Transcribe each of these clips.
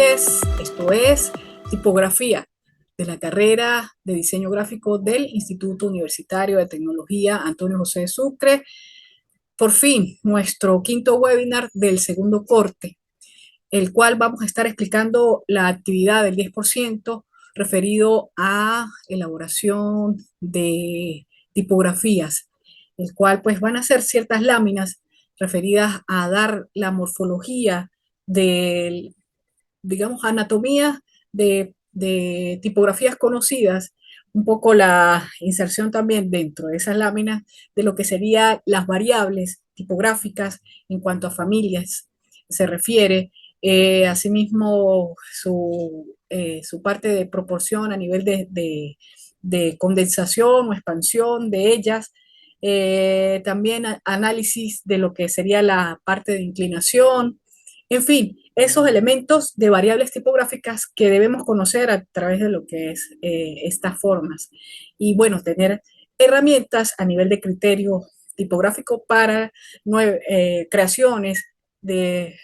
noches. Esto es Tipografía de la carrera de Diseño Gráfico del Instituto Universitario de Tecnología Antonio José de Sucre. Por fin, nuestro quinto webinar del segundo corte, el cual vamos a estar explicando la actividad del 10% referido a elaboración de tipografías, el cual pues van a ser ciertas láminas referidas a dar la morfología del, digamos, anatomía de tipografías conocidas, un poco la inserción también dentro de esas láminas de lo que serían las variables tipográficas en cuanto a familias se refiere, asimismo su parte de proporción a nivel de condensación o expansión de ellas, también análisis de lo que sería la parte de inclinación, en fin, esos elementos de variables tipográficas que debemos conocer a través de lo que es estas formas. Y bueno, tener herramientas a nivel de criterio tipográfico para creaciones de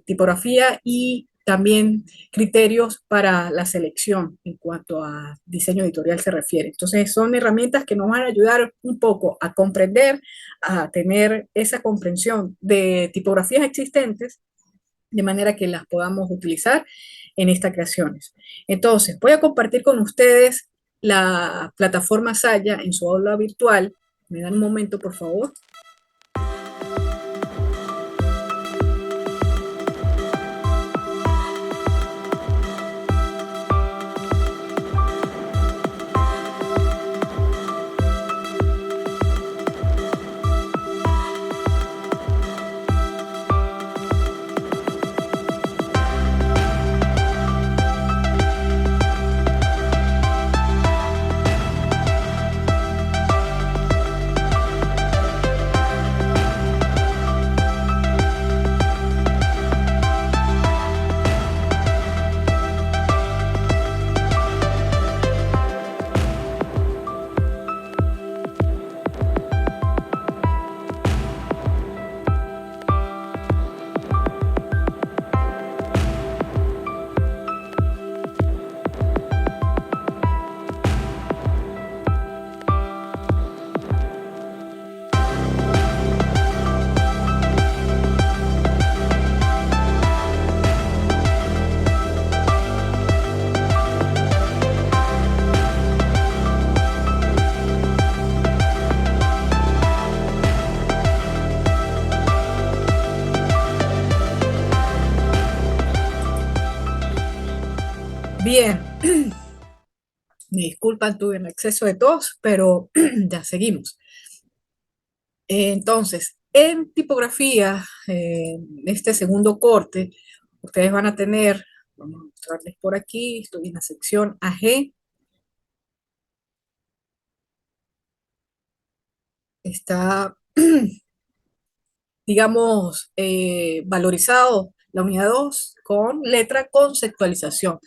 tipografía y también criterios para la selección en cuanto a diseño editorial se refiere. Entonces, son herramientas que nos van a ayudar un poco a comprender, a tener esa comprensión de tipografías existentes, de manera que las podamos utilizar en estas creaciones. Entonces, voy a compartir con ustedes la plataforma Saya en su aula virtual. ¿Me dan un momento, por favor? Bien, me disculpan, tuve un exceso de tos, pero ya seguimos. Entonces, en tipografía, este segundo corte, ustedes van a tener, vamos a mostrarles por aquí, estoy en la sección AG, está, digamos, valorizado la unidad 2 con letra conceptualización.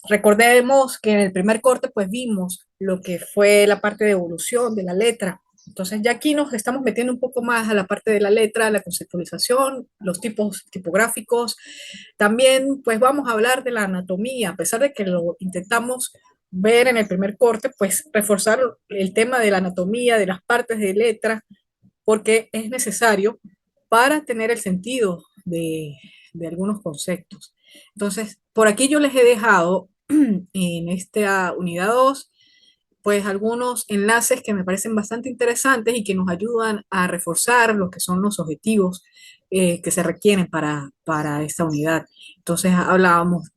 Recordemos que en el primer corte pues vimos lo que fue la parte de evolución de la letra. Entonces ya aquí nos estamos metiendo un poco más a la parte de la letra, la conceptualización, los tipos tipográficos. También pues vamos a hablar de la anatomía, a pesar de que lo intentamos ver en el primer corte, pues reforzar el tema de la anatomía, de las partes de letra, porque es necesario para tener el sentido de algunos conceptos. Entonces, por aquí yo les he dejado en esta unidad 2 pues algunos enlaces que me parecen bastante interesantes y que nos ayudan a reforzar lo que son los objetivos que se requieren para esta unidad. Entonces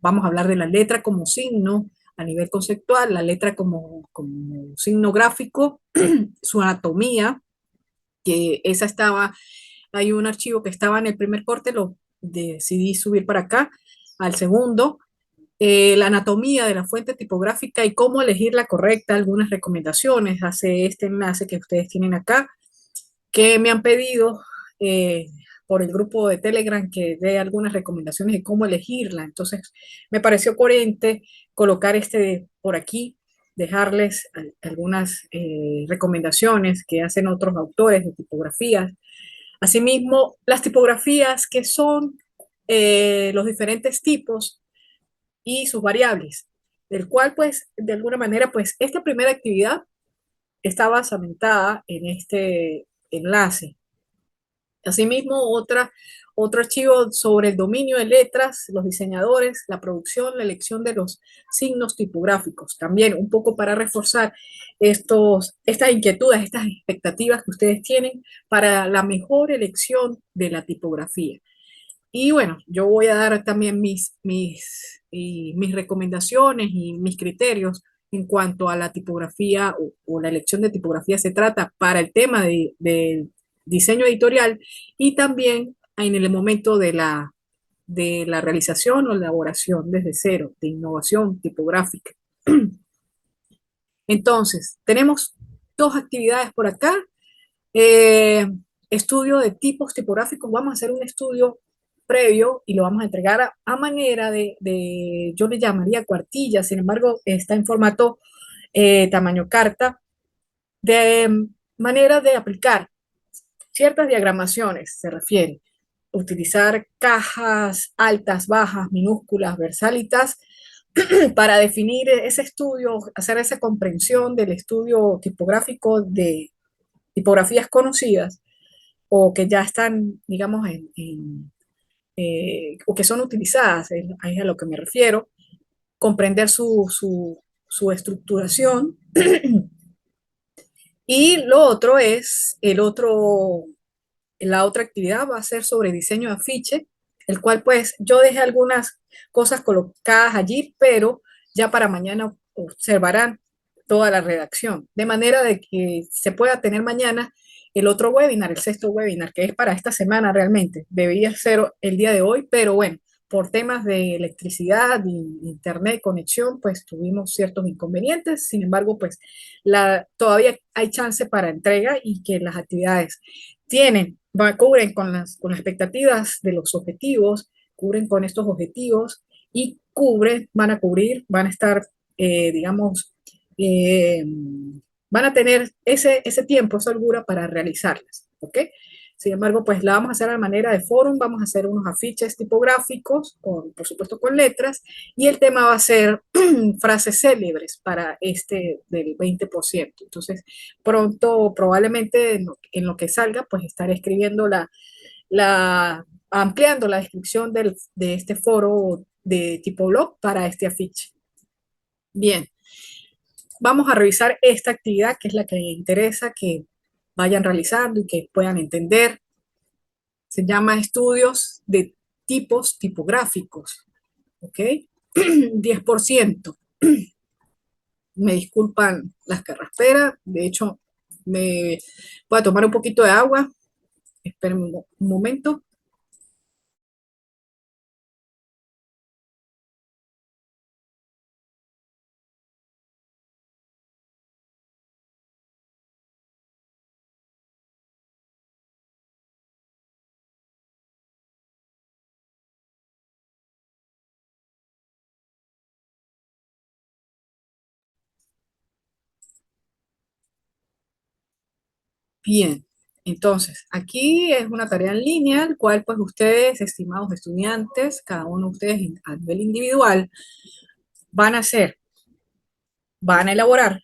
vamos a hablar de la letra como signo a nivel conceptual, la letra como signo gráfico, su anatomía, que esa estaba, hay un archivo que estaba en el primer corte, lo decidí subir para acá, al segundo, la anatomía de la fuente tipográfica y cómo elegir la correcta, algunas recomendaciones, hace este enlace que ustedes tienen acá, que me han pedido por el grupo de Telegram que dé algunas recomendaciones de cómo elegirla. Entonces, me pareció coherente colocar este por aquí, dejarles algunas recomendaciones que hacen otros autores de tipografías. Asimismo, las tipografías que son los diferentes tipos y sus variables, del cual pues de alguna manera pues esta primera actividad está basamentada en este enlace. Asimismo, otro archivo sobre el dominio de letras, los diseñadores, la producción, la elección de los signos tipográficos. También un poco para reforzar estas inquietudes, estas expectativas que ustedes tienen para la mejor elección de la tipografía. Y bueno, yo voy a dar también mis recomendaciones y mis criterios en cuanto a la tipografía o la elección de tipografía se trata para el tema de diseño editorial y también en el momento de la realización o elaboración desde cero, de innovación tipográfica. Entonces, tenemos dos actividades por acá. Eh, Estudio de tipos tipográficos. Vamos a hacer un estudio previo y lo vamos a entregar a manera yo le llamaría cuartilla, sin embargo, está en formato tamaño carta, de manera de aplicar ciertas diagramaciones, se refiere. Utilizar cajas altas, bajas, minúsculas, versalitas, para definir ese estudio, hacer esa comprensión del estudio tipográfico de tipografías conocidas o que ya están, digamos, o que son utilizadas, es a lo que me refiero, comprender su estructuración. Y lo otro es, la otra actividad va a ser sobre diseño de afiche, el cual pues yo dejé algunas cosas colocadas allí, pero ya para mañana observarán toda la redacción, de manera de que se pueda tener mañana el otro webinar, el sexto webinar, que es para esta semana realmente. Debía ser el día de hoy, pero bueno, por temas de electricidad y internet, conexión, pues tuvimos ciertos inconvenientes. Sin embargo, pues todavía hay chance para entrega y que las actividades cubren con las expectativas de los objetivos, cubren con estos objetivos y van a estar, digamos, eh, van a tener ese tiempo, esa holgura para realizarlas, ¿ok? Sin embargo, pues la vamos a hacer a manera de forum, vamos a hacer unos afiches tipográficos, por supuesto con letras, y el tema va a ser frases célebres para este del 20%. Entonces, pronto, probablemente en lo que salga, pues estaré escribiendo ampliando la descripción de este foro de tipo blog para este afiche. Bien, vamos a revisar esta actividad que es la que interesa que vayan realizando y que puedan entender. Se llama estudios de tipos tipográficos, ¿ok? 10%. Me disculpan las carrasperas, de hecho, me voy a tomar un poquito de agua. Esperen un momento. Bien, entonces, aquí es una tarea en línea, el cual pues ustedes, estimados estudiantes, cada uno de ustedes a nivel individual, van a hacer, van a elaborar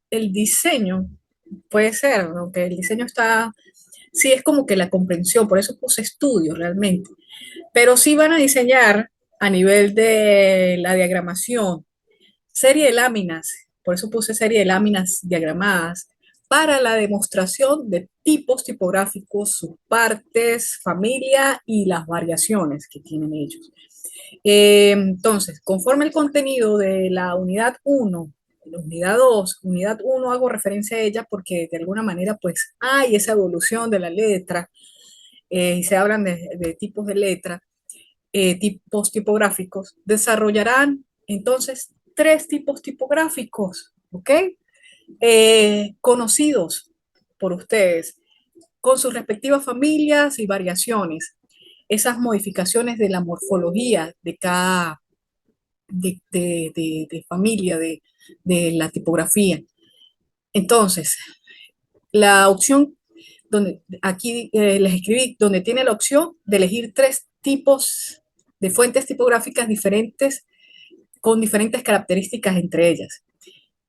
el diseño, puede ser, aunque el diseño está, sí es como que la comprensión, por eso puse estudio realmente, pero sí van a diseñar a nivel de la diagramación, serie de láminas, por eso puse serie de láminas diagramadas, para la demostración de tipos tipográficos, sus partes, familia y las variaciones que tienen ellos. Entonces, conforme el contenido de la unidad 1, la unidad 2, unidad 1 hago referencia a ella porque de alguna manera pues hay esa evolución de la letra y se hablan de tipos de letra, tipos tipográficos, desarrollarán entonces tres tipos tipográficos, ¿ok? Conocidos por ustedes, con sus respectivas familias y variaciones, esas modificaciones de la morfología de cada de familia, de la tipografía. Entonces, la opción donde aquí les escribí, donde tiene la opción de elegir tres tipos de fuentes tipográficas diferentes con diferentes características entre ellas,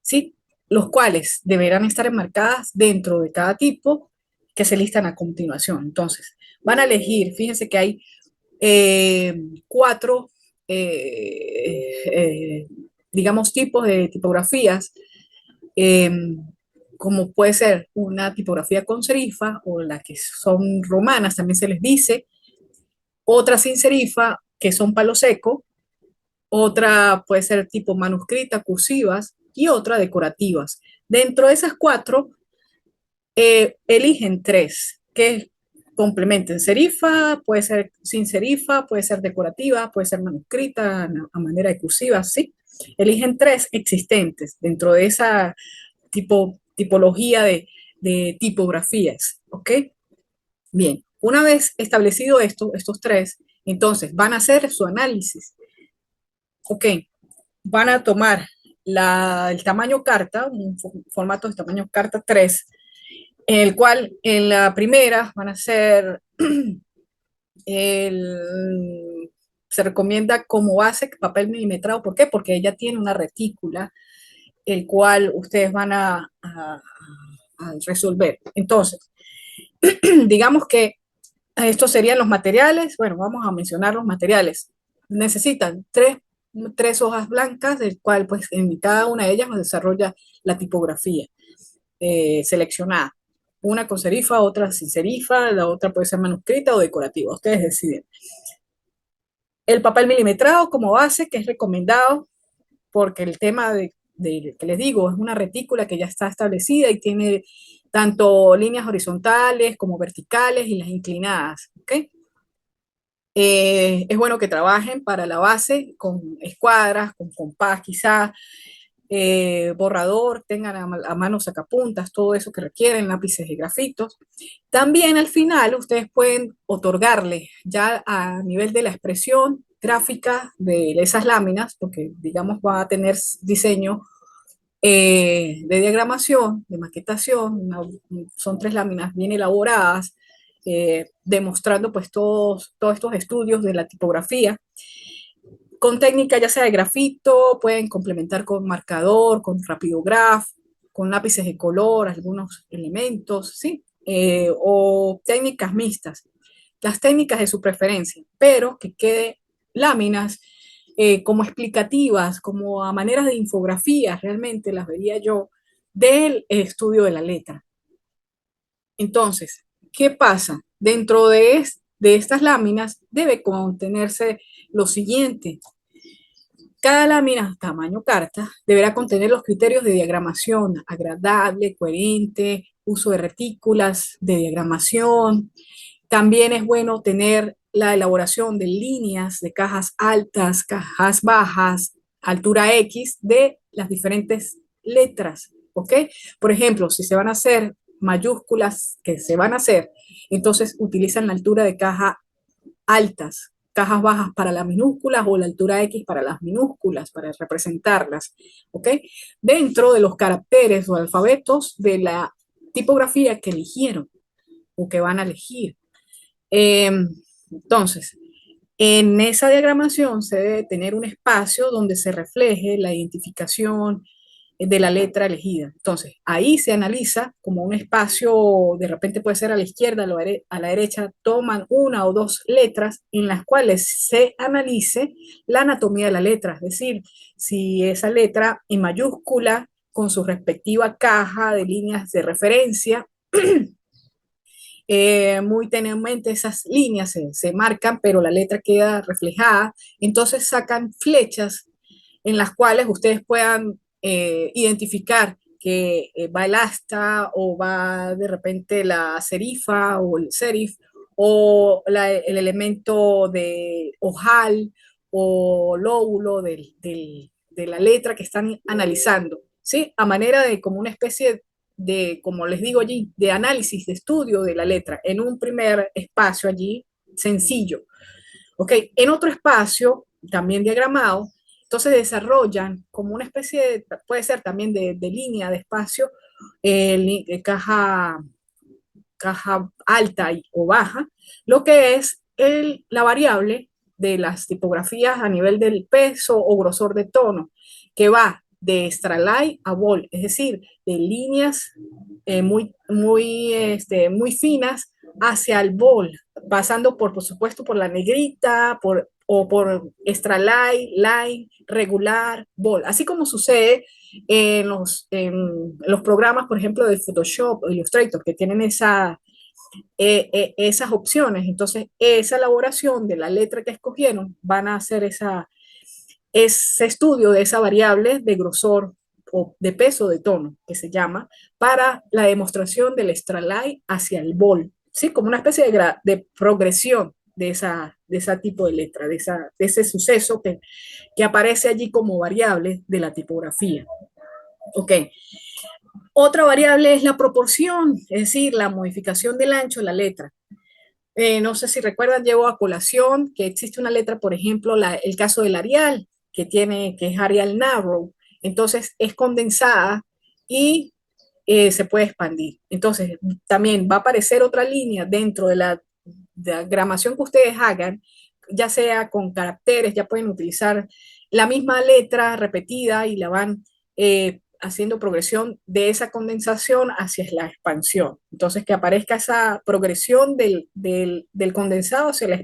¿sí? Los cuales deberán estar enmarcadas dentro de cada tipo que se listan a continuación. Entonces, van a elegir, fíjense que hay eh, cuatro, digamos, tipos de tipografías, eh, como puede ser una tipografía con serifa o las que son romanas, también se les dice, otra sin serifa, que son palo seco, otra puede ser tipo manuscrita, cursivas y otra decorativas. Dentro de esas cuatro, eligen tres que complementen serifa, puede ser sin serifa, puede ser decorativa, puede ser manuscrita a manera de cursiva, ¿sí? Eligen tres existentes dentro de esa tipología de tipografías, ¿ok? Bien, una vez establecido esto, estos tres, entonces van a hacer su análisis, ¿ok? Van a tomar el tamaño carta, un formato de tamaño carta 3, en el cual en la primera van a ser se recomienda como base papel milimetrado. ¿Por qué? Porque ella tiene una retícula, el cual ustedes van a resolver. Entonces, digamos que estos serían los materiales. Bueno, vamos a mencionar los materiales. Necesitan tres hojas blancas, del cual pues en cada una de ellas se desarrolla la tipografía seleccionada. Una con serifa, otra sin serifa, la otra puede ser manuscrita o decorativa, ustedes deciden. El papel milimetrado como base, que es recomendado porque el tema que les digo es una retícula que ya está establecida y tiene tanto líneas horizontales como verticales y las inclinadas, ¿ok? Es bueno que trabajen para la base con escuadras, con compás quizá, borrador, tengan a mano sacapuntas, todo eso que requieren, lápices y grafitos. También al final ustedes pueden otorgarle ya a nivel de la expresión gráfica de esas láminas, porque digamos va a tener diseño de diagramación, de maquetación, son tres láminas bien elaboradas, demostrando pues todos estos estudios de la tipografía con técnica ya sea de grafito, pueden complementar con marcador, con rapidograph, con lápices de color, algunos elementos, ¿sí? O técnicas mixtas, las técnicas de su preferencia, pero que quede láminas como explicativas, como a maneras de infografías, realmente las vería yo, del estudio de la letra. Entonces, ¿qué pasa? Dentro de estas láminas debe contenerse lo siguiente: cada lámina, tamaño carta, deberá contener los criterios de diagramación: agradable, coherente, uso de retículas de diagramación. También es bueno tener la elaboración de líneas de cajas altas, cajas bajas, altura X de las diferentes letras, ¿ok? Por ejemplo, si se van a hacer mayúsculas, que se van a hacer, entonces utilizan la altura de caja altas, cajas bajas para las minúsculas o la altura X para las minúsculas, para representarlas, ¿ok? Dentro de los caracteres o alfabetos de la tipografía que eligieron o que van a elegir. Eh, entonces, en esa diagramación se debe tener un espacio donde se refleje la identificación de la letra elegida. Entonces, ahí se analiza como un espacio, de repente puede ser a la izquierda, a la derecha, toman una o dos letras en las cuales se analice la anatomía de la letra, es decir, si esa letra en mayúscula con su respectiva caja de líneas de referencia, muy tenuemente esas líneas se marcan, pero la letra queda reflejada, entonces sacan flechas en las cuales ustedes puedan identificar que va el asta o va de repente la serifa o el serif o el elemento de ojal o lóbulo de la letra que están analizando, ¿sí? A manera de como una especie de, como les digo allí, de análisis, de estudio de la letra en un primer espacio allí sencillo. ¿Ok? En otro espacio, también diagramado, entonces desarrollan como una especie de, puede ser también de línea, de espacio, caja, caja alta o baja, lo que es la variable de las tipografías a nivel del peso o grosor de tono, que va de extra light a bold, es decir, de líneas muy finas hacia el bold, pasando por supuesto, por la negrita, o por extra light, light, regular, bold, así como sucede en los programas, por ejemplo, de Photoshop o Illustrator, que tienen esas opciones. Entonces, esa elaboración de la letra que escogieron van a hacer ese estudio de esa variable de grosor o de peso de tono, que se llama, para la demostración del extra light hacia el bold, ¿sí? Como una especie de progresión de ese tipo de letra, de ese suceso que aparece allí como variable de la tipografía. Ok. Otra variable es la proporción, es decir, la modificación del ancho de la letra. No sé si recuerdan, llevo a colación que existe una letra, por ejemplo, el caso del Arial, que es Arial Narrow, entonces es condensada y se puede expandir. Entonces, también va a aparecer otra línea dentro de la diagramación que ustedes hagan, ya sea con caracteres, ya pueden utilizar la misma letra repetida y la van haciendo progresión de esa condensación hacia la expansión. Entonces, que aparezca esa progresión del condensado hacia la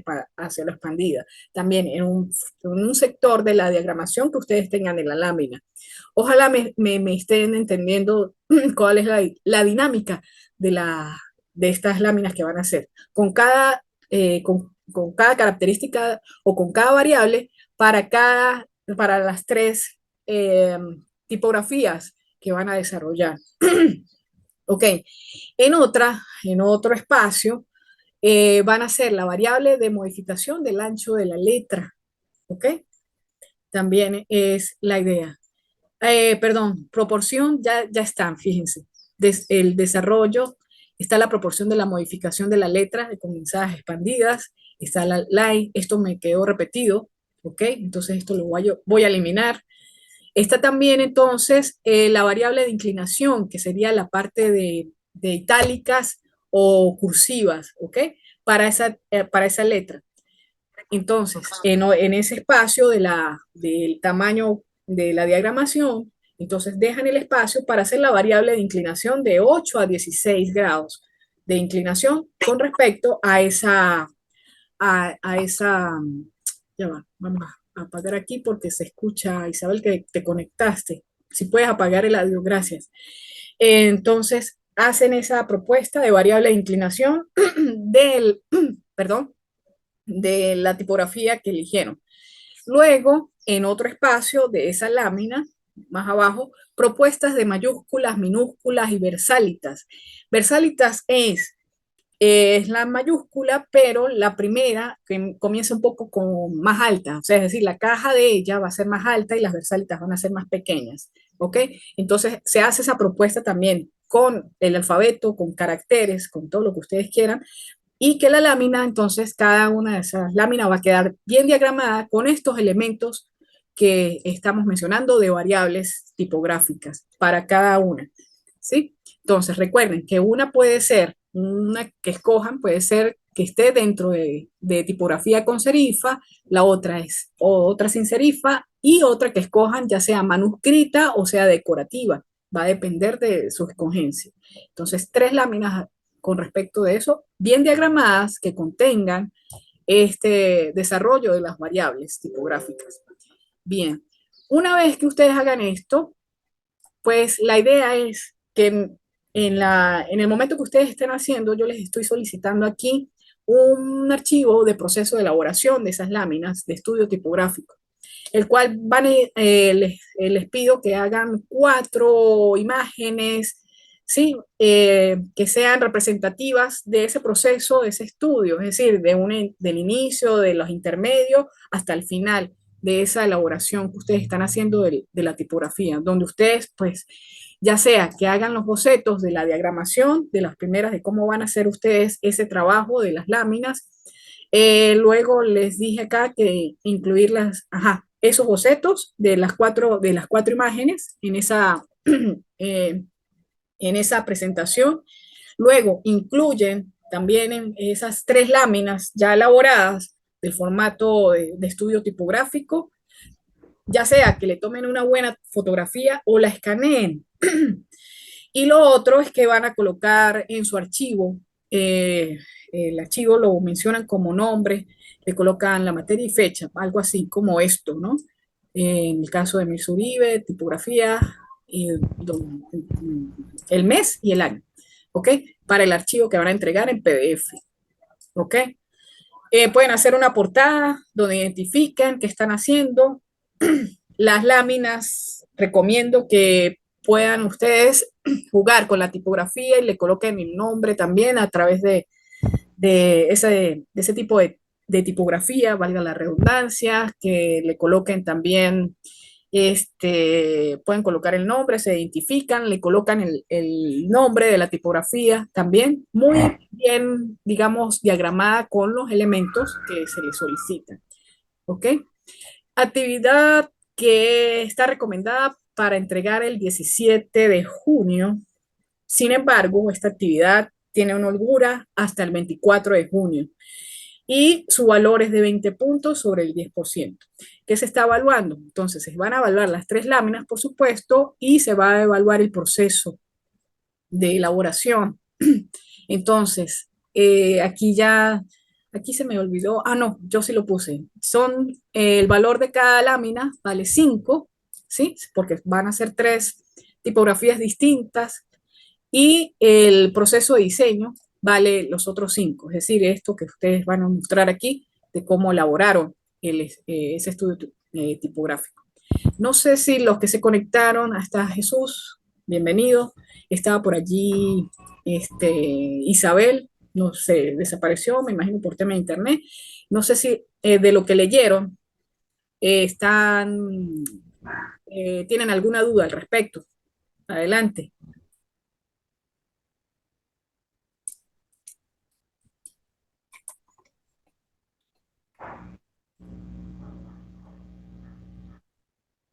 expandida. También en un sector de la diagramación que ustedes tengan en la lámina. Ojalá me estén entendiendo cuál es la dinámica de estas láminas que van a hacer. Con cada característica o con cada variable para las tres tipografías que van a desarrollar. Ok, en otro espacio, van a ser la variable de modificación del ancho de la letra. Ok, también es la idea. Perdón, proporción ya están, fíjense. El desarrollo, está la proporción de la modificación de la letra, de condensadas expandidas, está la line, esto me quedó repetido, ¿ok? Entonces esto voy a eliminar. Está también entonces la variable de inclinación, que sería la parte de itálicas o cursivas, ¿ok? Para esa letra. Entonces, en ese espacio del tamaño de la diagramación, entonces dejan el espacio para hacer la variable de inclinación de 8 a 16 grados de inclinación con respecto a esa, ya va, vamos a apagar aquí porque se escucha, Isabel, que te conectaste. Si puedes apagar el audio, gracias. Entonces, hacen esa propuesta de variable de inclinación perdón, de la tipografía que eligieron. Luego, en otro espacio de esa lámina, más abajo, propuestas de mayúsculas, minúsculas y versálitas. Versálitas es la mayúscula, pero la primera que comienza un poco con más alta, o sea, es decir, la caja de ella va a ser más alta y las versálitas van a ser más pequeñas, ¿ok? Entonces se hace esa propuesta también con el alfabeto, con caracteres, con todo lo que ustedes quieran, y que la lámina, entonces, cada una de esas láminas va a quedar bien diagramada con estos elementos que estamos mencionando de variables tipográficas para cada una, ¿sí? Entonces, recuerden que una que escojan puede ser que esté dentro de tipografía con serifa, la otra es otra sin serifa y otra que escojan ya sea manuscrita o sea decorativa. Va a depender de su escogencia. Entonces, tres láminas con respecto de eso, bien diagramadas, que contengan este desarrollo de las variables tipográficas. Bien, una vez que ustedes hagan esto, pues la idea es que en el momento que ustedes estén haciendo, yo les estoy solicitando aquí un archivo de proceso de elaboración de esas láminas de estudio tipográfico, el cual les pido que hagan 4 imágenes, ¿sí? Que sean representativas de ese proceso, de ese estudio, es decir, del inicio, de los intermedios, hasta el final de esa elaboración que ustedes están haciendo de la tipografía, donde ustedes, pues, ya sea que hagan los bocetos de la diagramación, de las primeras, de cómo van a hacer ustedes ese trabajo de las láminas. Luego les dije acá que incluir esos bocetos de las cuatro imágenes eh, en esa presentación. Luego incluyen también en esas 3 láminas ya elaboradas del formato de estudio tipográfico, ya sea que le tomen una buena fotografía o la escaneen. Y lo otro es que van a colocar en su archivo, el archivo lo mencionan como nombre, le colocan la materia y fecha, algo así como esto, ¿no? En el caso de Mirza Uribe, tipografía, el mes y el año, ¿ok? Para el archivo que van a entregar en PDF, ¿ok? Pueden hacer una portada donde identifican qué están haciendo. Las láminas, recomiendo que puedan ustedes jugar con la tipografía y le coloquen el nombre también a través de ese tipo de tipografía, valga la redundancia, que le coloquen también, pueden colocar el nombre, se identifican, le colocan el nombre de la tipografía también, muy bien, digamos, diagramada con los elementos que se le solicitan. ¿Ok? Actividad que está recomendada para entregar el 17 de junio. Sin embargo, esta actividad tiene una holgura hasta el 24 de junio y su valor es de 20 puntos sobre el 10%. ¿Qué se está evaluando? Entonces, se van a evaluar las tres láminas, por supuesto, y se va a evaluar el proceso de elaboración. Entonces, aquí se me olvidó, no, yo sí lo puse. El valor de cada lámina vale 5, ¿sí? Porque van a ser tres tipografías distintas y el proceso de diseño vale los otros 5, es decir, esto que ustedes van a mostrar aquí de cómo elaboraron ese estudio tipográfico. No sé si los que se conectaron, hasta Jesús, bienvenido, estaba por allí Isabel, no sé, desapareció, me imagino por tema de internet. No sé si de lo que leyeron tienen alguna duda al respecto. Adelante.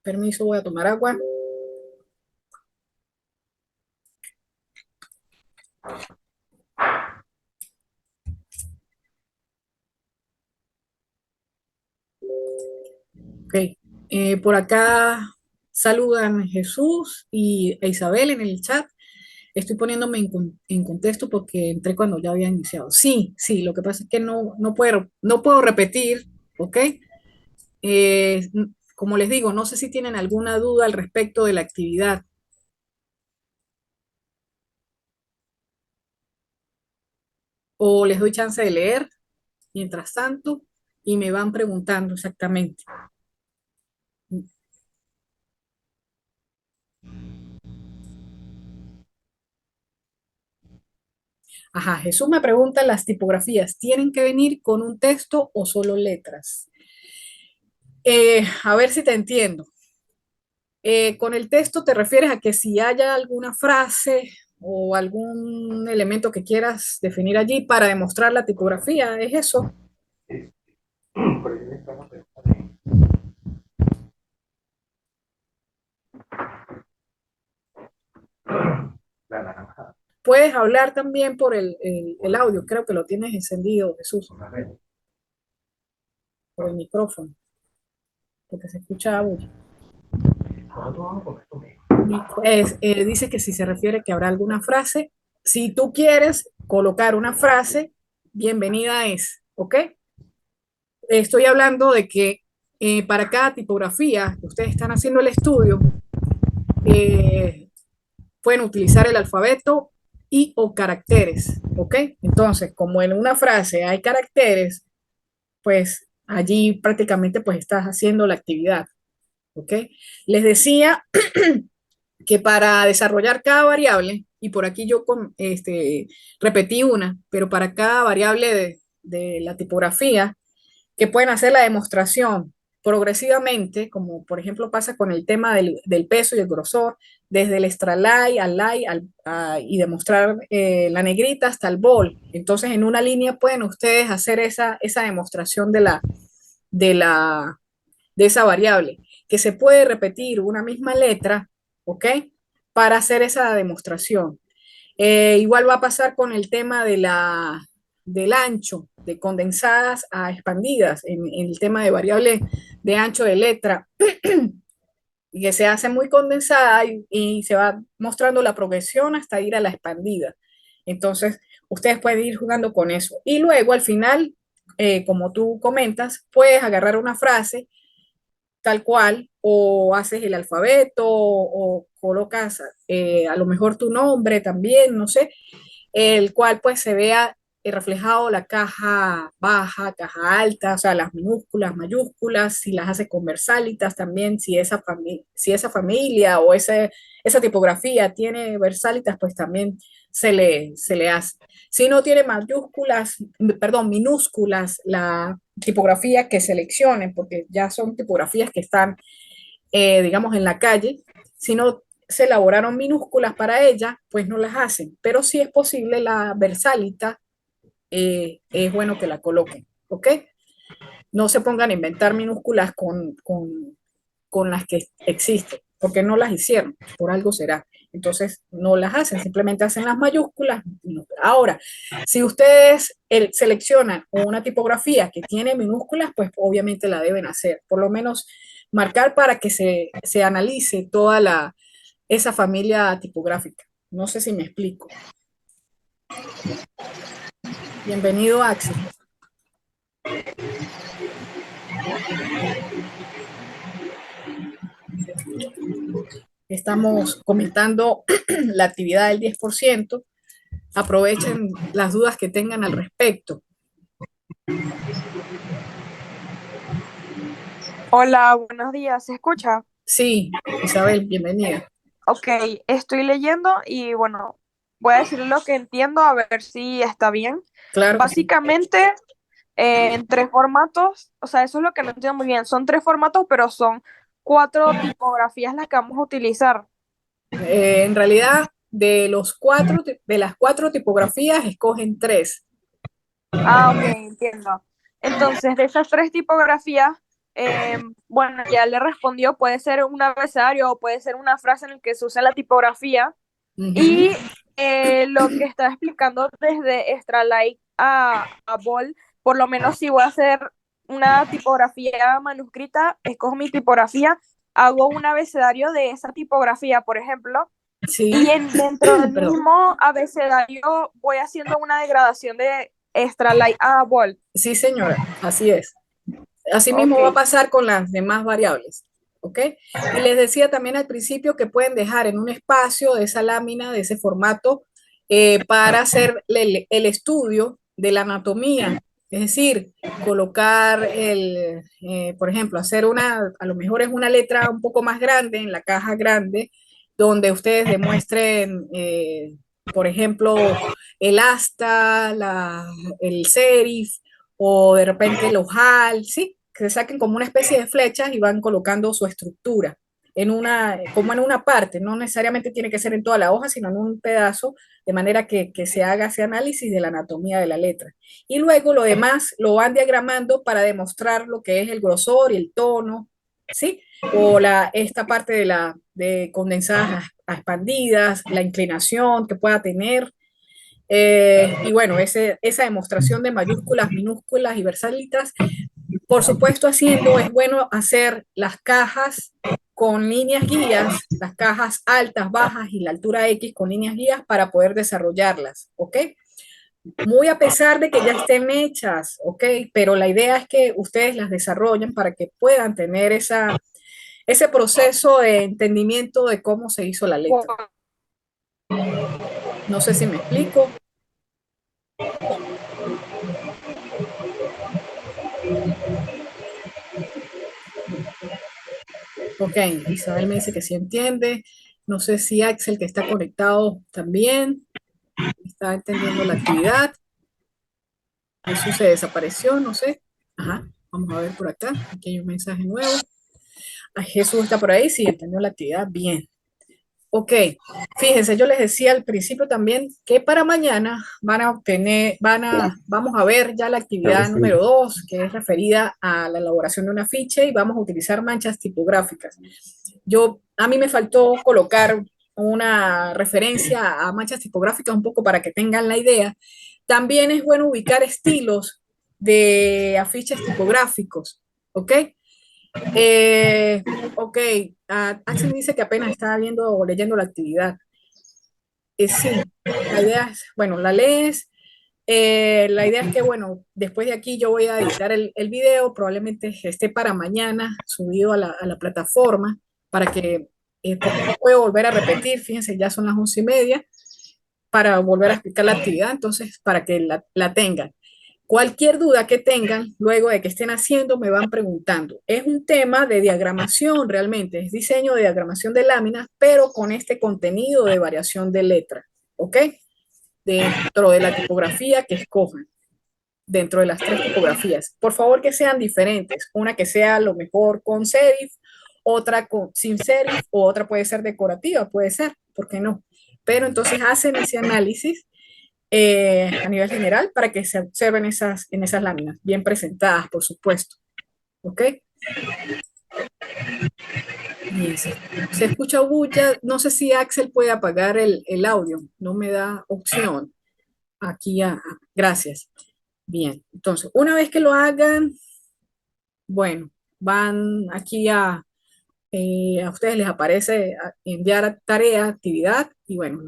Permiso, voy a tomar agua. Ok. Por acá saludan Jesús e Isabel en el chat. Estoy poniéndome en contexto porque entré cuando ya había iniciado. Sí, sí, lo que pasa es que no puedo repetir, ¿ok? Como les digo, no sé si tienen alguna duda al respecto de la actividad o les doy chance de leer mientras tanto y me van preguntando exactamente. Ajá, Jesús me pregunta, ¿las tipografías tienen que venir con un texto o solo letras? A ver si te entiendo. Con el texto te refieres a que si haya alguna frase o algún elemento que quieras definir allí para demostrar la tipografía, ¿es eso? Puedes hablar también por el audio, creo que lo tienes encendido, Jesús, por el micrófono, porque se escucha audio. Dice que si se refiere que habrá alguna frase, si tú quieres colocar una frase, bienvenida es, ¿ok? Estoy hablando de que para cada tipografía que ustedes están haciendo el estudio, eh, pueden utilizar el alfabeto y o caracteres, ¿ok? Entonces, como en una frase hay caracteres, pues allí prácticamente pues estás haciendo la actividad, ¿ok? Les decía que para desarrollar cada variable, y por aquí yo repetí una, pero para cada variable de la tipografía, que pueden hacer la demostración progresivamente, como por ejemplo pasa con el tema del peso y el grosor, desde el extra light al light y demostrar la negrita hasta el bol. Entonces, en una línea pueden ustedes hacer esa demostración de, la, de esa variable, que se puede repetir una misma letra, ¿ok? Para hacer esa demostración. Igual va a pasar con el tema del ancho, de condensadas a expandidas, en el tema de variable de ancho de letra, y que se hace muy condensada y se va mostrando la progresión hasta ir a la expandida. Entonces, ustedes pueden ir jugando con eso. Y luego, al final, como tú comentas, puedes agarrar una frase tal cual, o haces el alfabeto, o colocas a lo mejor tu nombre también, no sé, el cual pues se vea reflejado la caja baja, caja alta, o sea, las minúsculas, mayúsculas, si las hace con versálitas también, si esa familia o esa tipografía tiene versálitas, pues también se le hace. Si no tiene mayúsculas, perdón, minúsculas, la tipografía que seleccionen, porque ya son tipografías que están, digamos, en la calle, si no se elaboraron minúsculas para ella, pues no las hacen. Pero si es posible la versalita, es bueno que la coloquen, ¿ok? No se pongan a inventar minúsculas con las que existen, porque no las hicieron, por algo será. Entonces no las hacen, simplemente hacen las mayúsculas. Ahora, si ustedes seleccionan una tipografía que tiene minúsculas, pues obviamente la deben hacer, por lo menos marcar para que se analice toda esa familia tipográfica. No sé si me explico. Bienvenido, Axel. Estamos comentando la actividad del 10%. Aprovechen las dudas que tengan al respecto. Hola, buenos días. ¿Se escucha? Sí, Isabel, bienvenida. Ok, estoy leyendo y bueno, voy a decir lo que entiendo a ver si está bien. Claro que sí. Básicamente, en tres formatos, o sea, eso es lo que no entiendo muy bien. Son tres formatos, pero son cuatro tipografías las que vamos a utilizar. En realidad, de las cuatro tipografías, escogen tres. Ah, ok, entiendo. Entonces, de esas tres tipografías, bueno, ya le respondió, puede ser un abecedario o puede ser una frase en la que se usa la tipografía. Ujú. Y lo que está explicando desde Extra Light a Ball, por lo menos si voy a hacer una tipografía manuscrita, escojo mi tipografía, hago un abecedario de esa tipografía, por ejemplo, Sí, y dentro del perdón. mismo abecedario voy haciendo una degradación de Extra Light a Ball. Sí, señora, así es. Así Ok. mismo va a pasar con las demás variables, ¿ok? Y les decía también al principio que pueden dejar en un espacio de esa lámina, de ese formato, para hacer el estudio de la anatomía, es decir, colocar por ejemplo, hacer a lo mejor es una letra un poco más grande en la caja grande, donde ustedes demuestren, por ejemplo, el asta, el serif, o de repente el ojal, ¿sí? Que se saquen como una especie de flechas y van colocando su estructura como en una parte, no necesariamente tiene que ser en toda la hoja, sino en un pedazo, de manera que se haga ese análisis de la anatomía de la letra. Y luego lo demás lo van diagramando para demostrar lo que es el grosor y el tono, ¿sí? O esta parte de condensadas a expandidas, la inclinación que pueda tener, y bueno, esa demostración de mayúsculas, minúsculas y versalitas, por supuesto, haciendo es bueno hacer las cajas con líneas guías, las cajas altas, bajas y la altura X con líneas guías para poder desarrollarlas, ¿ok? Muy a pesar de que ya estén hechas, ¿ok? Pero la idea es que ustedes las desarrollen para que puedan tener ese proceso de entendimiento de cómo se hizo la letra. No sé si me explico. Ok, Isabel me dice que sí entiende. No sé si Axel, que está conectado también, está entendiendo la actividad. Jesús se desapareció, no sé. Ajá, vamos a ver por acá. Aquí hay un mensaje nuevo. Ah, Jesús está por ahí, sí, entendió la actividad. Bien. Ok, fíjense, yo les decía al principio también que para mañana vamos a ver ya la actividad número 2, que es referida a la elaboración de un afiche y vamos a utilizar manchas tipográficas. A mí me faltó colocar una referencia a manchas tipográficas un poco para que tengan la idea, También es bueno ubicar estilos de afiches tipográficos, ¿ok? Eh, ok, Axel me dice que apenas está viendo o leyendo la actividad. Sí, la idea es, bueno, la lees. La idea es que, bueno, después de aquí yo voy a editar el video, probablemente esté para mañana subido a la plataforma para que porque no puedo volver a repetir, fíjense, ya son las 11:30 para volver a explicar la actividad, entonces para que la tengan. Cualquier duda que tengan luego de que estén haciendo, me van preguntando. Es un tema de diagramación realmente, es diseño de diagramación de láminas, pero con este contenido de variación de letra, ¿ok? Dentro de la tipografía que escojan, dentro de las tres tipografías. Por favor que sean diferentes, una que sea a lo mejor con serif, otra sin serif, o otra puede ser decorativa, puede ser, ¿por qué no? Pero entonces hacen ese análisis a nivel general para que se observen en esas láminas, bien presentadas, por supuesto. ¿Ok? Bien, se escucha bulla. No sé si Axel puede apagar el audio. No me da opción. Aquí, gracias. Bien, entonces, una vez que lo hagan, bueno, van aquí a ustedes les aparece enviar tarea, actividad, y bueno,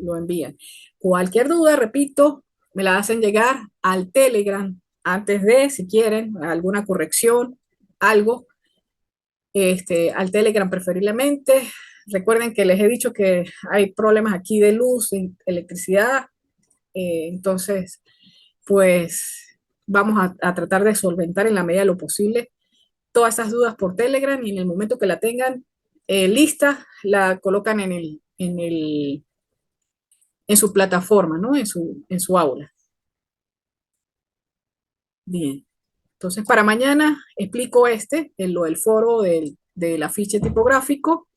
lo envían. Cualquier duda, repito, me la hacen llegar al Telegram antes de, si quieren, alguna corrección, algo, al Telegram preferiblemente. Recuerden que les he dicho que hay problemas aquí de luz, de electricidad, entonces, pues vamos a tratar de solventar en la medida de lo posible todas esas dudas por Telegram y en el momento que la tengan lista, la colocan en su plataforma, ¿no? En su aula. Bien. Entonces, para mañana explico lo del foro del afiche tipográfico.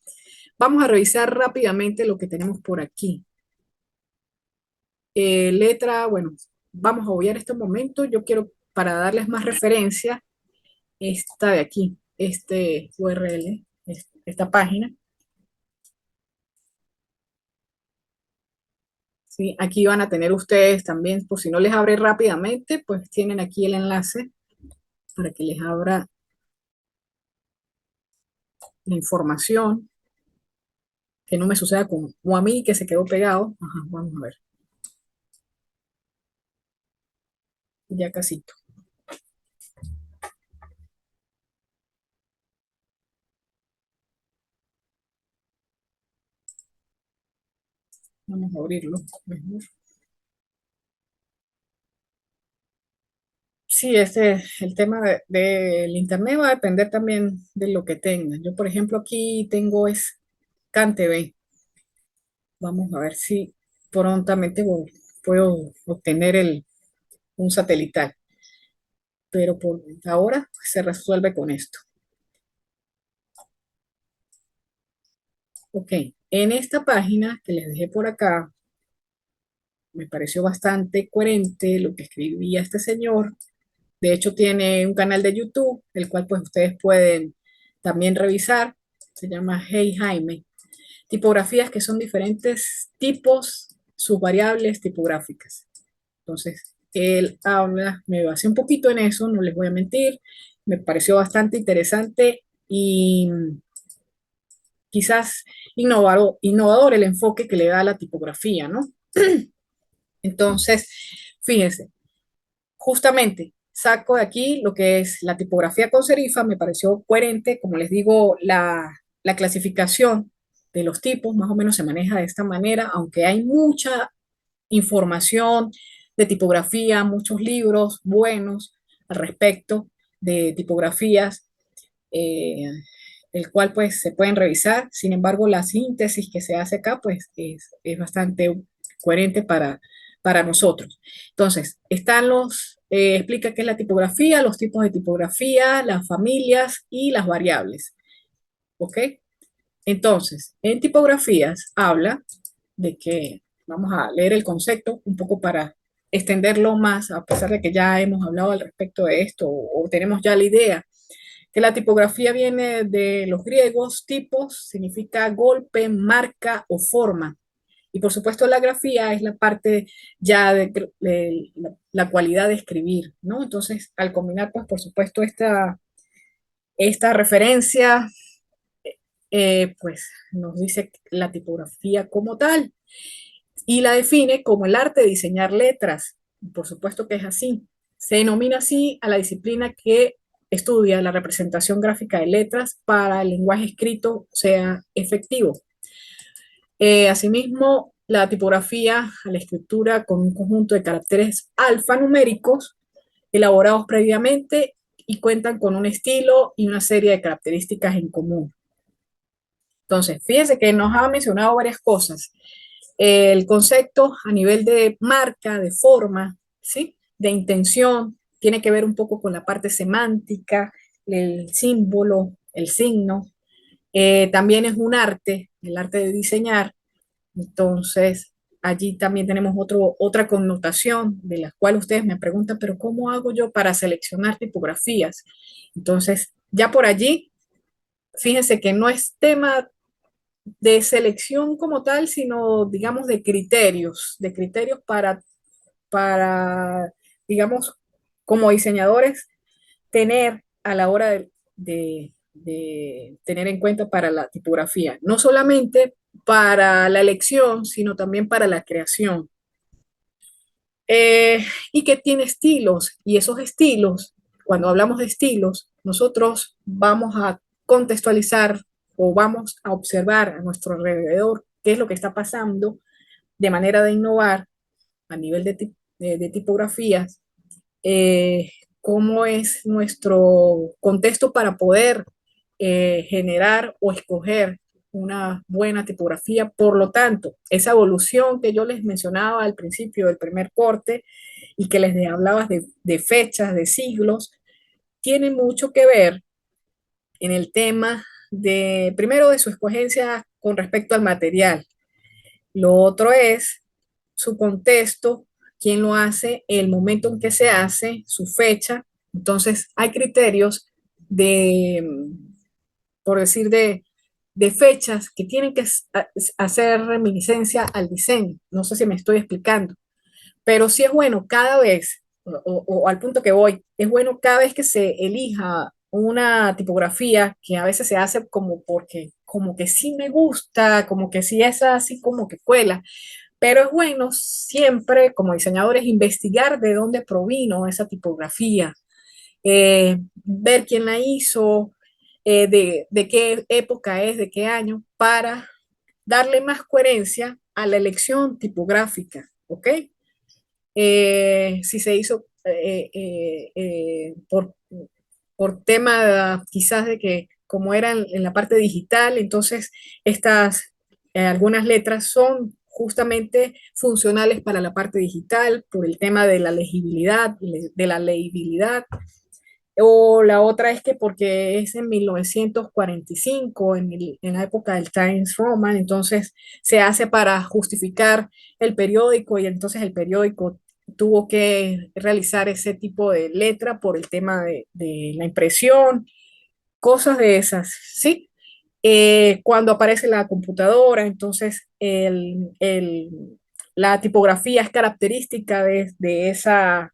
Vamos a revisar rápidamente lo que tenemos por aquí. Letra, bueno, vamos a obviar este momento. Yo quiero, para darles más referencia, esta de aquí, este URL, esta página. ¿Sí? Aquí van a tener ustedes también, por si no les abre rápidamente, pues tienen aquí el enlace para que les abra la información, que no me suceda como a mí, que se quedó pegado. Ajá, vamos a ver, ya casito. Vamos a abrirlo mejor. Sí, el tema del internet va a depender también de lo que tengan. Yo, por ejemplo, aquí tengo es CanTV. Vamos a ver si prontamente puedo obtener un satelital, pero por ahora se resuelve con esto. Ok, en esta página que les dejé por acá, me pareció bastante coherente lo que escribía este señor. De hecho, tiene un canal de YouTube, el cual pues ustedes pueden también revisar. Se llama Hey Jaime. Tipografías que son diferentes tipos, sus variables tipográficas. Entonces, él habla, me basé un poquito en eso, no les voy a mentir. Me pareció bastante interesante y quizás innovador el enfoque que le da a la tipografía, ¿no? Entonces, fíjense, justamente saco de aquí lo que es la tipografía con serifa, me pareció coherente, como les digo, la clasificación de los tipos más o menos se maneja de esta manera, aunque hay mucha información de tipografía, muchos libros buenos al respecto de tipografías, eh, el cual pues se pueden revisar. Sin embargo, la síntesis que se hace acá pues es bastante coherente para nosotros. Entonces, explica qué es la tipografía, los tipos de tipografía, las familias y las variables. ¿Ok? Entonces, en tipografías habla de que, vamos a leer el concepto un poco para extenderlo más, a pesar de que ya hemos hablado al respecto de esto o tenemos ya la idea que la tipografía viene de los griegos, tipos significa golpe, marca o forma. Y por supuesto la grafía es la parte ya de la cualidad de escribir, ¿no? Entonces, al combinar, pues por supuesto, esta referencia, pues nos dice la tipografía como tal y la define como el arte de diseñar letras. Por supuesto que es así. Se denomina así a la disciplina que estudia la representación gráfica de letras para el lenguaje escrito sea efectivo. Asimismo, la tipografía a la escritura con un conjunto de caracteres alfanuméricos elaborados previamente y cuentan con un estilo y una serie de características en común. Entonces, fíjense que nos ha mencionado varias cosas. El concepto a nivel de marca, de forma, ¿sí? De intención, tiene que ver un poco con la parte semántica, el símbolo, el signo. También es un arte, el arte de diseñar. Entonces, allí también tenemos otra connotación de la cual ustedes me preguntan, pero ¿cómo hago yo para seleccionar tipografías? Entonces, ya por allí, fíjense que no es tema de selección como tal, sino, digamos, de criterios para, digamos, como diseñadores, tener a la hora de tener en cuenta para la tipografía, no solamente para la elección, sino también para la creación. Y que tiene estilos, y esos estilos, cuando hablamos de estilos, nosotros vamos a contextualizar o vamos a observar a nuestro alrededor qué es lo que está pasando de manera de innovar a nivel de tipografías, cómo es nuestro contexto para poder generar o escoger una buena tipografía. Por lo tanto, esa evolución que yo les mencionaba al principio del primer corte y que les hablaba de fechas, de siglos, tiene mucho que ver en el tema de, primero, de su escogencia con respecto al material. Lo otro es su contexto, quién lo hace, el momento en que se hace, su fecha. Entonces, hay criterios de, por decir, de fechas que tienen que hacer reminiscencia al diseño. No sé si me estoy explicando, pero sí es bueno cada vez, o al punto que voy, es bueno cada vez que se elija una tipografía que a veces se hace como porque, como que sí me gusta, como que sí es así como que cuela, pero es bueno siempre como diseñadores investigar de dónde provino esa tipografía, ver quién la hizo, de qué época es, de qué año, para darle más coherencia a la elección tipográfica, ¿ok? Si se hizo por tema quizás de que como eran en la parte digital, entonces estas algunas letras son justamente funcionales para la parte digital por el tema de la legibilidad, de la legibilidad. O la otra es que porque es en 1945, en la época del Times Roman, entonces se hace para justificar el periódico y entonces el periódico tuvo que realizar ese tipo de letra por el tema de la impresión, cosas de esas, ¿sí? Cuando aparece la computadora, entonces la tipografía es característica de esa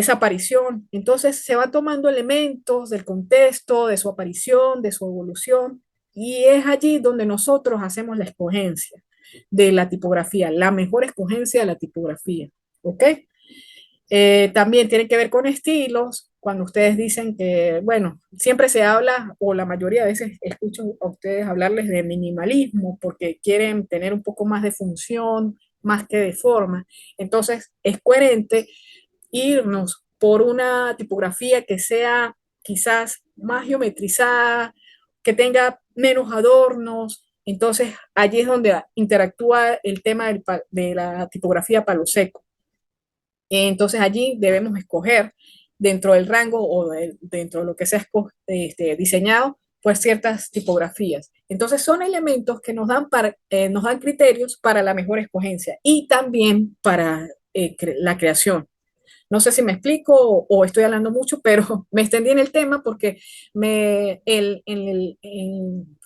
aparición. Entonces se va tomando elementos del contexto, de su aparición, de su evolución, y es allí donde nosotros hacemos la escogencia de la tipografía, la mejor escogencia de la tipografía. ¿Ok? También tiene que ver con estilos. Cuando ustedes dicen que, bueno, siempre se habla, o la mayoría de veces escucho a ustedes hablarles de minimalismo porque quieren tener un poco más de función, más que de forma. Entonces, es coherente irnos por una tipografía que sea quizás más geometrizada, que tenga menos adornos. Entonces, allí es donde interactúa el tema de la tipografía palo seco. Entonces, allí debemos escoger dentro del rango o dentro de lo que sea diseñado, pues ciertas tipografías. Entonces, son elementos que nos dan criterios para la mejor escogencia y también para la creación. No sé si me explico o estoy hablando mucho, pero me extendí en el tema porque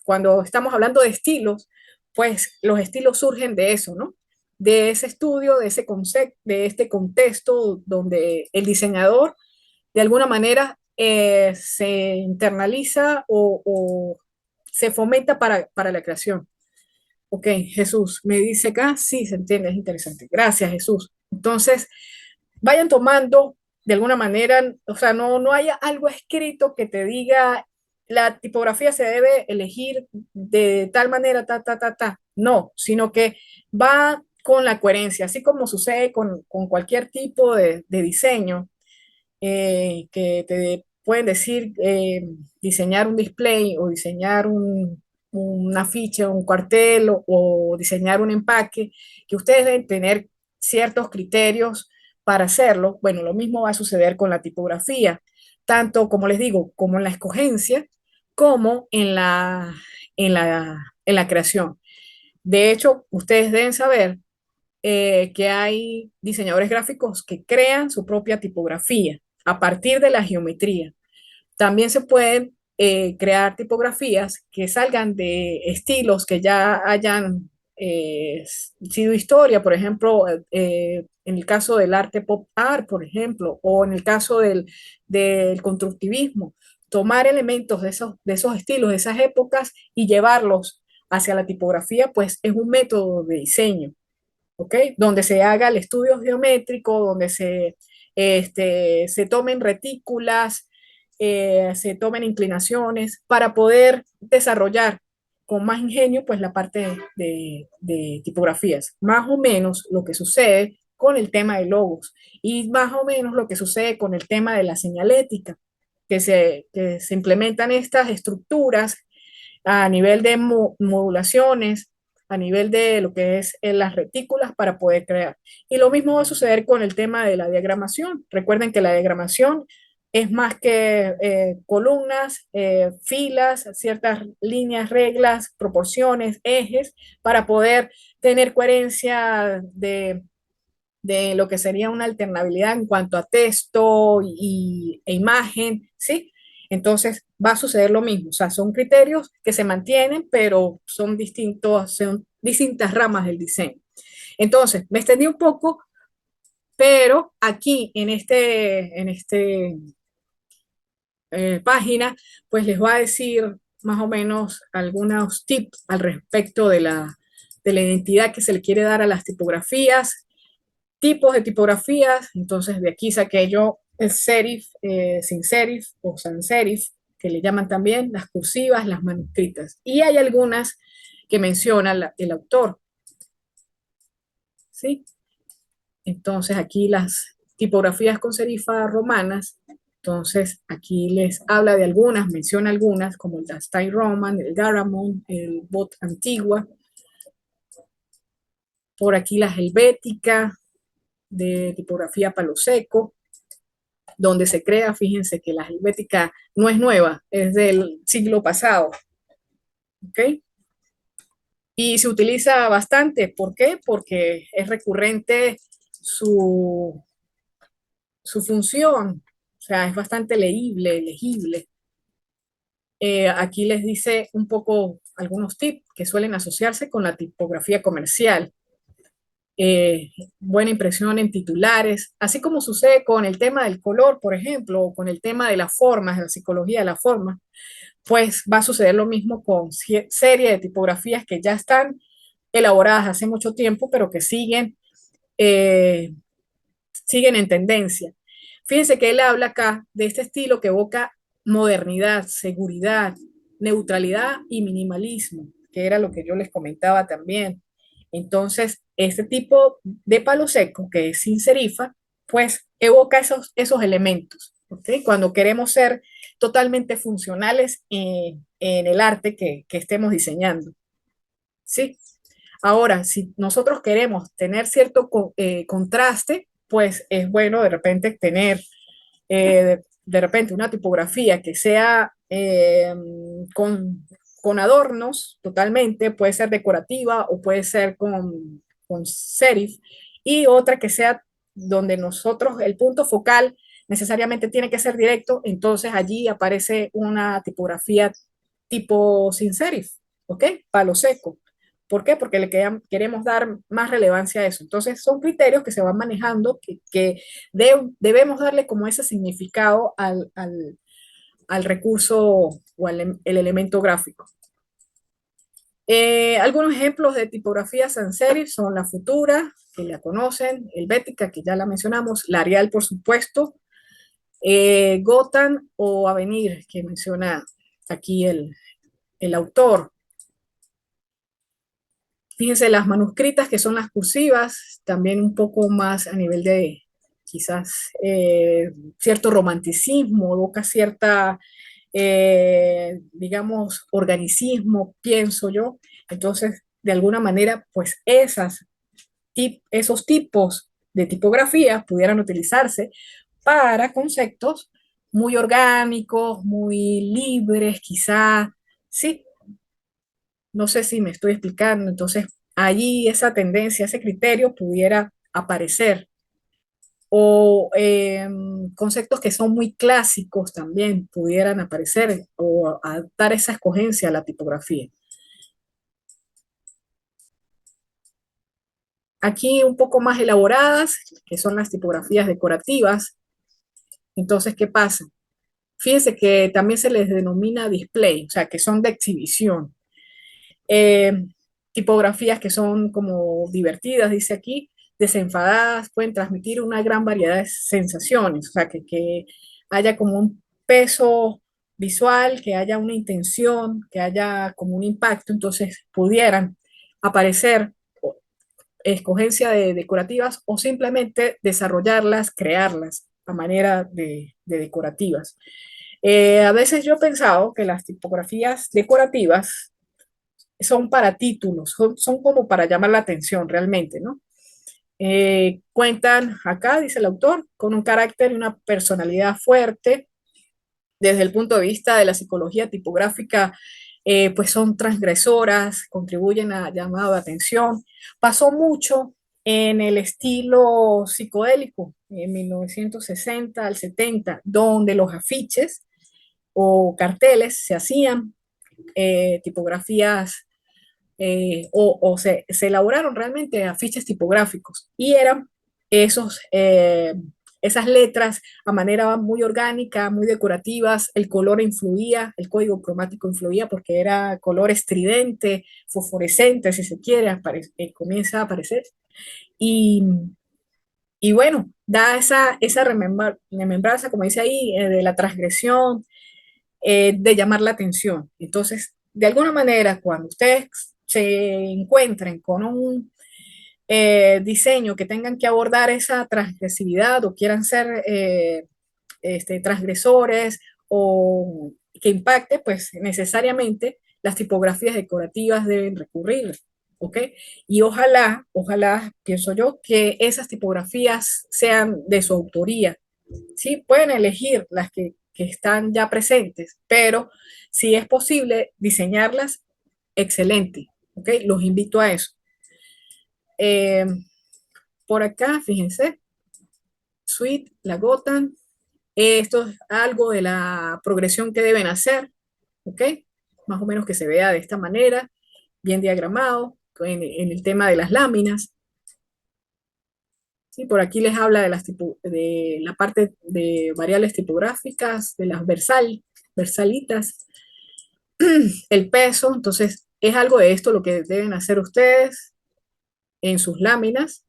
cuando estamos hablando de estilos, pues los estilos surgen de eso, ¿no? De ese estudio, de ese concepto, de este contexto donde el diseñador de alguna manera se internaliza o se fomenta para la creación. Ok, Jesús, me dice acá, sí, se entiende, es interesante. Gracias, Jesús. Entonces, vayan tomando de alguna manera, o sea, no haya algo escrito que te diga la tipografía se debe elegir de tal manera, ta. No, sino que va con la coherencia, así como sucede con cualquier tipo de diseño que te pueden decir diseñar un display o diseñar un afiche, un cartel o diseñar un empaque, que ustedes deben tener ciertos criterios para hacerlo. Bueno, lo mismo va a suceder con la tipografía, tanto como les digo, como en la escogencia, como en la creación. De hecho, ustedes deben saber que hay diseñadores gráficos que crean su propia tipografía a partir de la geometría. También se pueden crear tipografías que salgan de estilos que ya hayan sido historia, por ejemplo, en el caso del arte pop art, por ejemplo, o en el caso del constructivismo, tomar elementos de esos estilos, de esas épocas y llevarlos hacia la tipografía, pues es un método de diseño. ¿Ok? Donde se haga el estudio geométrico, donde se tomen retículas, se tomen inclinaciones para poder desarrollar con más ingenio pues la parte de tipografías. Más o menos lo que sucede con el tema de logos y más o menos lo que sucede con el tema de la señalética, que se implementan estas estructuras a nivel de modulaciones, a nivel de lo que es en las retículas para poder crear. Y lo mismo va a suceder con el tema de la diagramación. Recuerden que la diagramación es más que columnas, filas, ciertas líneas, reglas, proporciones, ejes, para poder tener coherencia de lo que sería una alternabilidad en cuanto a texto e imagen, ¿sí? Entonces va a suceder lo mismo, o sea, son criterios que se mantienen, pero son distintas ramas del diseño. Entonces, me extendí un poco, pero aquí en este página, pues les voy a decir más o menos algunos tips al respecto de la identidad que se le quiere dar a las tipografías, tipos de tipografías. Entonces, de aquí saqué yo el serif, sin serif o sans serif, que le llaman también las cursivas, las manuscritas. Y hay algunas que menciona el autor, ¿sí? Entonces, aquí las tipografías con serifa romanas. Entonces, aquí les habla de algunas, menciona algunas, como el Style Roman, el Garamond, el Bot Antigua. Por aquí la Helvética, de tipografía palo seco, donde se crea, fíjense que la helvética no es nueva, es del siglo pasado, ¿ok? Y se utiliza bastante, ¿por qué? Porque es recurrente su, su función, o sea, es bastante leíble, legible. Aquí les dice un poco algunos tips que suelen asociarse con la tipografía comercial. Buena impresión en titulares, así como sucede con el tema del color, por ejemplo, o con el tema de las formas, de la psicología de la forma, pues va a suceder lo mismo con serie de tipografías que ya están elaboradas hace mucho tiempo, pero que eh, siguen en tendencia. Fíjense que él habla acá de este estilo que evoca modernidad, seguridad, neutralidad y minimalismo, que era lo que yo les comentaba también. Entonces, este tipo de palo seco, que es sin serifa, pues evoca esos elementos. ¿Okay? Cuando queremos ser totalmente funcionales en el arte que estemos diseñando. ¿Sí? Ahora, si nosotros queremos tener cierto contraste, pues es bueno de repente tener de repente una tipografía que sea con adornos totalmente, puede ser decorativa o puede ser con serif, y otra que sea donde nosotros, el punto focal necesariamente tiene que ser directo, entonces allí aparece una tipografía tipo sin serif, ¿ok? Palo seco. ¿Por qué? Porque queremos dar más relevancia a eso. Entonces, son criterios que se van manejando, debemos darle como ese significado al recurso o el elemento gráfico. Algunos ejemplos de tipografía sans serif son la Futura, que la conocen, Helvética, que ya la mencionamos, la Arial, por supuesto, Gotham o Avenir, que menciona aquí el autor. Fíjense, las manuscritas, que son las cursivas, también un poco más a nivel de quizás cierto romanticismo, evoca cierta, digamos, organicismo, pienso yo. Entonces, de alguna manera, pues esos tipos de tipografía pudieran utilizarse para conceptos muy orgánicos, muy libres, quizá, sí, no sé si me estoy explicando. Entonces, allí esa tendencia, ese criterio pudiera aparecer. O conceptos que son muy clásicos también pudieran aparecer o adaptar esa escogencia a la tipografía. Aquí un poco más elaboradas, que son las tipografías decorativas. Entonces, ¿qué pasa? Fíjense que también se les denomina display, o sea, que son de exhibición. Eh, Tipografías que son como divertidas, dice aquí, desenfadadas, pueden transmitir una gran variedad de sensaciones, o sea, que haya como un peso visual, que haya una intención, que haya como un impacto, entonces pudieran aparecer escogencia de decorativas o simplemente desarrollarlas, crearlas a manera de decorativas. A veces yo he pensado que las tipografías decorativas son para títulos, son como para llamar la atención realmente, ¿no? Cuentan acá, dice el autor, con un carácter y una personalidad fuerte desde el punto de vista de la psicología tipográfica. Pues son transgresoras, contribuyen a llamado de atención. Pasó mucho en el estilo psicodélico, en 1960 al 70, donde los afiches o carteles se hacían tipografías se elaboraron realmente afiches tipográficos y eran esos, esas letras a manera muy orgánica, muy decorativas, el color influía, el código cromático influía porque era color estridente, fosforescente, si se quiere, comienza a aparecer. Y, y bueno, da esa remembranza, como dice ahí, de la transgresión, de llamar la atención. Entonces, de alguna manera, cuando ustedes se encuentren con un diseño que tengan que abordar esa transgresividad o quieran ser transgresores o que impacte, pues necesariamente las tipografías decorativas deben recurrir, ¿ok? Y ojalá, pienso yo, que esas tipografías sean de su autoría. Sí, pueden elegir las que están ya presentes, pero si es posible diseñarlas, excelente, ¿ok? Los invito a eso. Eh, por acá, fíjense, Suite, la Gotham, esto es algo de la progresión que deben hacer, ¿ok? Más o menos que se vea de esta manera, bien diagramado, en el tema de las láminas. ¿Sí? Por aquí les habla de la parte de variables tipográficas, de las versalitas, el peso. Entonces, es algo de esto lo que deben hacer ustedes en sus láminas,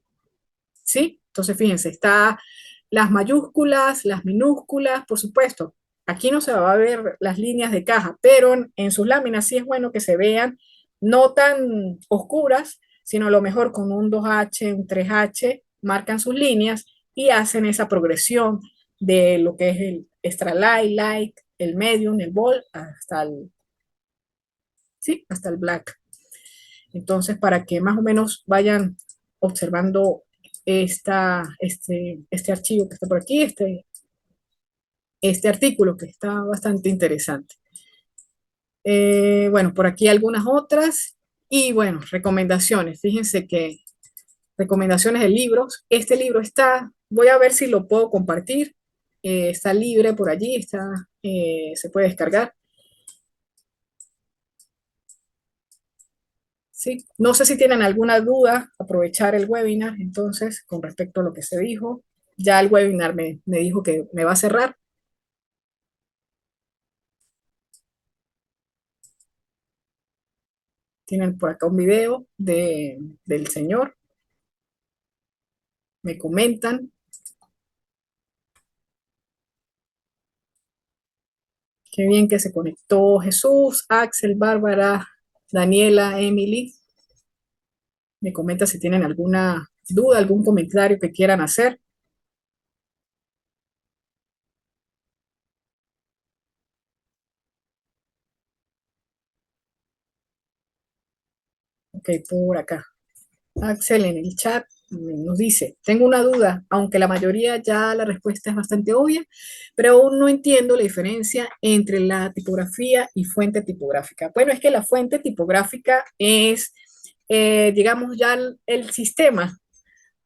¿sí? Entonces, fíjense, está las mayúsculas, las minúsculas, por supuesto. Aquí no se va a ver las líneas de caja, pero en sus láminas sí es bueno que se vean no tan oscuras, sino a lo mejor con un 2H, un 3H, marcan sus líneas y hacen esa progresión de lo que es el extra light, light, el medium, el bold, sí, hasta el black. Entonces, para que más o menos vayan observando este archivo que está por aquí, este artículo que está bastante interesante. Bueno, por aquí algunas otras. Y bueno, recomendaciones. Fíjense que recomendaciones de libros. Este libro voy a ver si lo puedo compartir. Está libre por allí, se puede descargar. ¿sí? No sé si tienen alguna duda, aprovechar el webinar, entonces, con respecto a lo que se dijo. Ya el webinar me dijo que me va a cerrar. Tienen por acá un video del señor. Me comentan. Qué bien que se conectó Jesús, Axel, Bárbara, Daniela, Emily. Me comenta si tienen alguna duda, algún comentario que quieran hacer. Ok, por acá. Axel en el chat nos dice, tengo una duda, aunque la mayoría ya la respuesta es bastante obvia, pero aún no entiendo la diferencia entre la tipografía y fuente tipográfica. Bueno, es que la fuente tipográfica es, digamos, ya el sistema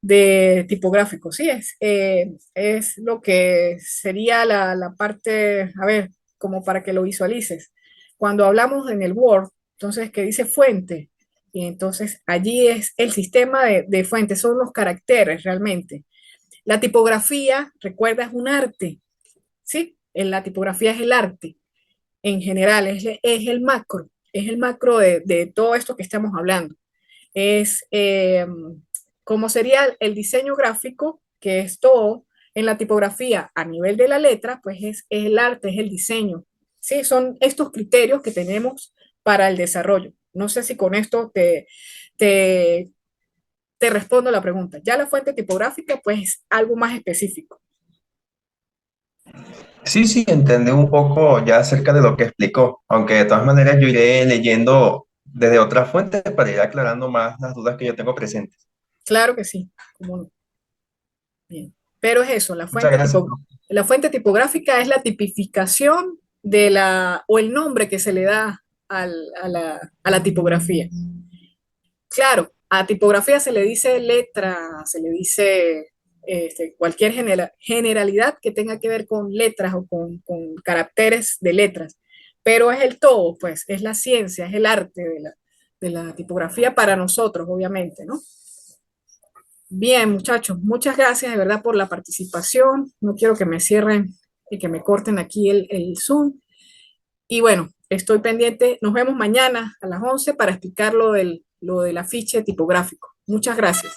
de tipográfico, sí, es lo que sería la parte, a ver, como para que lo visualices. Cuando hablamos en el Word, entonces que dice fuente, y entonces allí es el sistema de fuentes, son los caracteres realmente. La tipografía, recuerda, es un arte, ¿sí? En la tipografía es el arte en general, es el macro de todo esto que estamos hablando es como sería el diseño gráfico, que es todo en la tipografía a nivel de la letra, pues es el arte, es el diseño. Sí, son estos criterios que tenemos para el desarrollo. No sé si con esto te, te respondo la pregunta. Ya la fuente tipográfica, pues es algo más específico. Sí, sí, entendí un poco ya acerca de lo que explicó, aunque de todas maneras yo iré leyendo desde otras fuentes para ir aclarando más las dudas que yo tengo presentes. Claro que sí, como no. Bien. Pero es eso, Muchas gracias, profe. la fuente tipográfica es la tipificación de o el nombre que se le da a la tipografía. Claro, a tipografía se le dice letra, se le dice cualquier generalidad que tenga que ver con letras o con caracteres de letras, pero es el todo, pues, es la ciencia, es el arte de la tipografía para nosotros, obviamente, ¿no? Bien, muchachos, muchas gracias de verdad por la participación. No quiero que me cierren y que me corten aquí el Zoom. Y bueno, estoy pendiente. Nos vemos mañana a las 11 para explicar lo del afiche tipográfico. Muchas gracias.